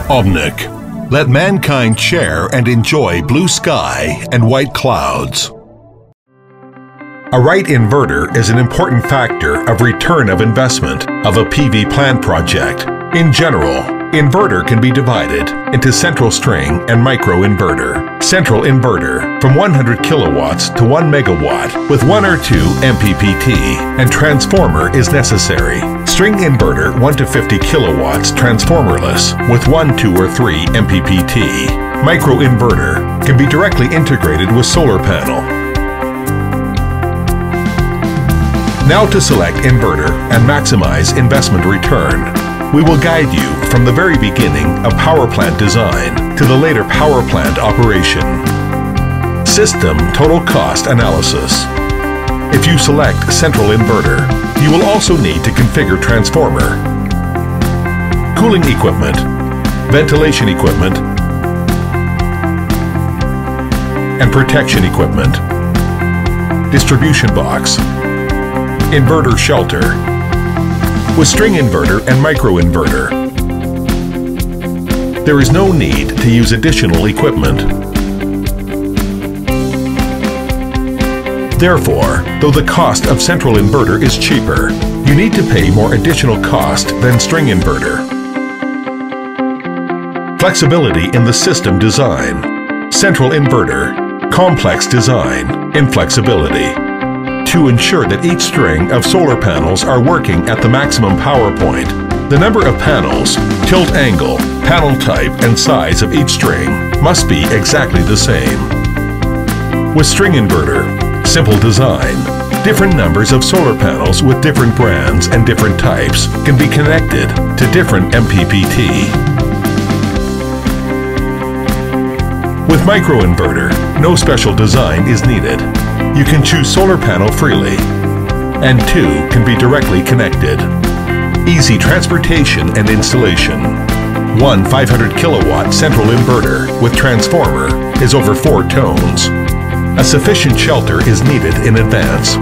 Omnik. Let mankind share and enjoy blue sky and white clouds. A right inverter is an important factor of return of investment of a PV plant project. In general, inverter can be divided into central string and microinverter. Central inverter from 100 kilowatts to 1 megawatt with 1 or 2 MPPT and transformer is necessary. String inverter 1 to 50 kilowatts transformerless with 1, 2 or 3 MPPT. Microinverter can be directly integrated with solar panel. Now to select inverter and maximize investment return. We will guide you from the very beginning of power plant design to the later power plant operation. System total cost analysis. If you select central inverter, you will also need to configure transformer, cooling equipment, ventilation equipment, and protection equipment, distribution box, inverter shelter, with string inverter and microinverter. There is no need to use additional equipment. Therefore, though the cost of central inverter is cheaper, you need to pay more additional cost than string inverter. Flexibility in the system design. Central inverter, complex design, inflexibility. To ensure that each string of solar panels are working at the maximum power point, the number of panels, tilt angle, panel type, and size of each string must be exactly the same. With string inverter, simple design, different numbers of solar panels with different brands and different types can be connected to different MPPT. With microinverter, no special design is needed. You can choose solar panel freely, and two can be directly connected. Easy transportation and installation. One 500 kilowatt central inverter with transformer is over 4 tones. A sufficient shelter is needed in advance.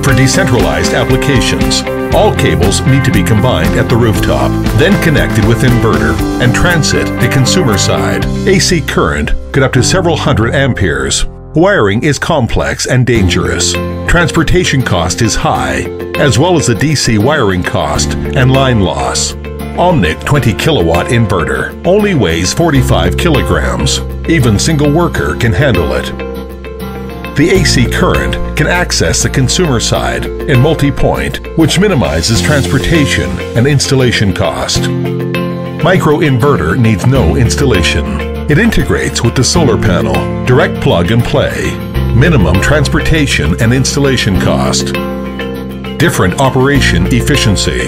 For decentralized applications, all cables need to be combined at the rooftop, then connected with inverter and transit to consumer side. AC current could up to several hundred amperes. Wiring is complex and dangerous. Transportation cost is high, as well as the DC wiring cost and line loss. Omnik 20 kilowatt inverter only weighs 45 kilograms. Even single worker can handle it. The AC current can access the consumer side in multi-point, which minimizes transportation and installation cost. Microinverter needs no installation. It integrates with the solar panel, direct plug and play, minimum transportation and installation cost. Different operation efficiency.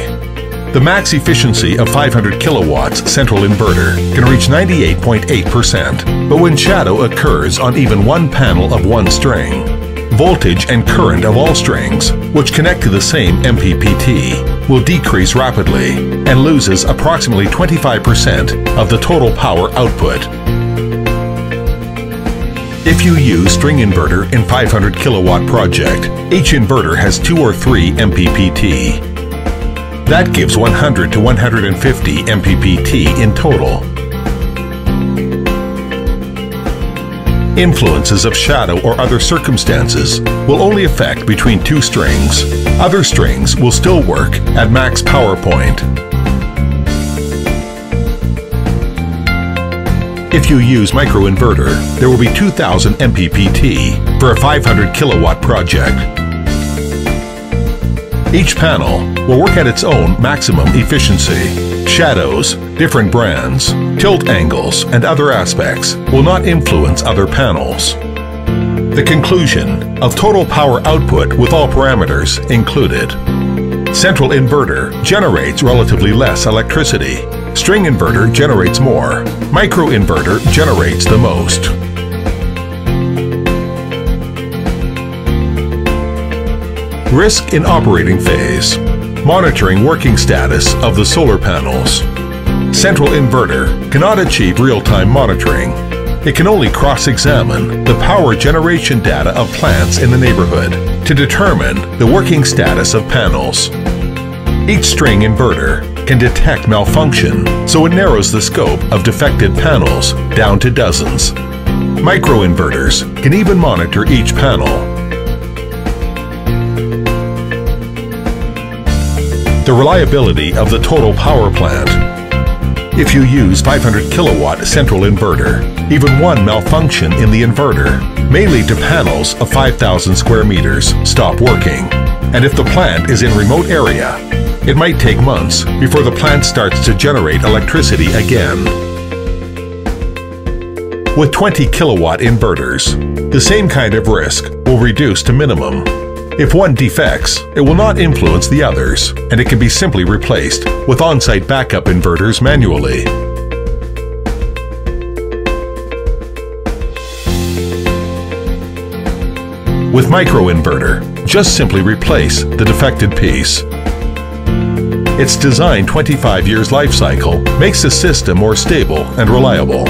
The max efficiency of 500 kilowatts central inverter can reach 98.8%, but when shadow occurs on even one panel of one string, voltage and current of all strings, which connect to the same MPPT, will decrease rapidly and loses approximately 25% of the total power output. If you use string inverter in 500 kilowatt project, each inverter has 2 or 3 MPPT. That gives 100 to 150 MPPT in total. Influences of shadow or other circumstances will only affect between 2 strings. Other strings will still work at max power point. If you use microinverter, there will be 2000 MPPT for a 500 kilowatt project. Each panel will work at its own maximum efficiency. Shadows, different brands, tilt angles, and other aspects will not influence other panels. The conclusion of total power output with all parameters included. Central inverter generates relatively less electricity. String inverter generates more. Microinverter generates the most. Risk in operating phase. Monitoring working status of the solar panels. Central inverter cannot achieve real-time monitoring. It can only cross-examine the power generation data of plants in the neighborhood to determine the working status of panels. Each string inverter can detect malfunction, so it narrows the scope of defective panels down to dozens. Microinverters can even monitor each panel. The reliability of the total power plant. If you use 500 kilowatt central inverter, even one malfunction in the inverter may lead to panels of 5,000 square meters stop working. And if the plant is in a remote area, it might take months before the plant starts to generate electricity again. With 20 kilowatt inverters, the same kind of risk will reduce to minimum. If one defects, it will not influence the others, and it can be simply replaced with on-site backup inverters manually. With microinverter, just simply replace the defected piece. Its designed 25 years life cycle makes the system more stable and reliable.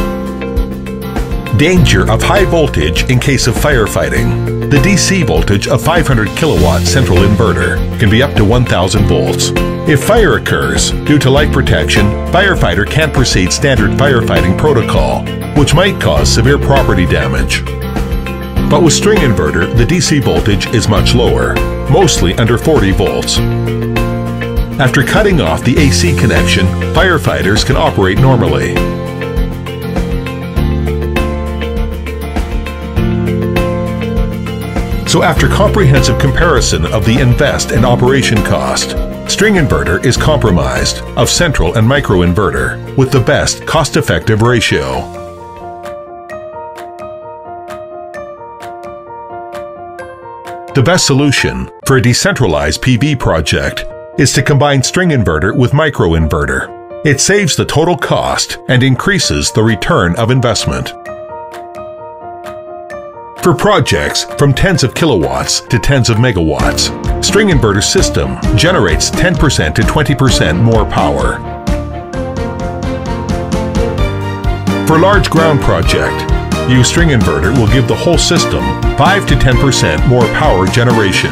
Danger of high voltage in case of firefighting. The DC voltage of 500 kilowatt central inverter can be up to 1,000 volts. If fire occurs due to light protection, firefighter can't proceed standard firefighting protocol, which might cause severe property damage. But with string inverter, the DC voltage is much lower, mostly under 40 volts. After cutting off the AC connection, firefighters can operate normally. So after comprehensive comparison of the invest and operation cost, string inverter is compromised of central and microinverter with the best cost-effective ratio. The best solution for a decentralized PV project is to combine string inverter with microinverter. It saves the total cost and increases the return of investment. For projects from tens of kilowatts to tens of megawatts, string inverter system generates 10% to 20% more power. For large ground project, use string inverter will give the whole system 5 to 10% more power generation.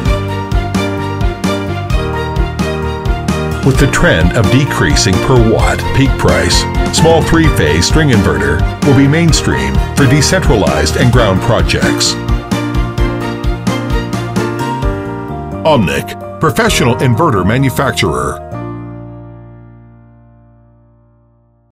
With the trend of decreasing per watt peak price, small three-phase string inverter will be mainstream for decentralized and ground projects. Omnik, professional inverter manufacturer.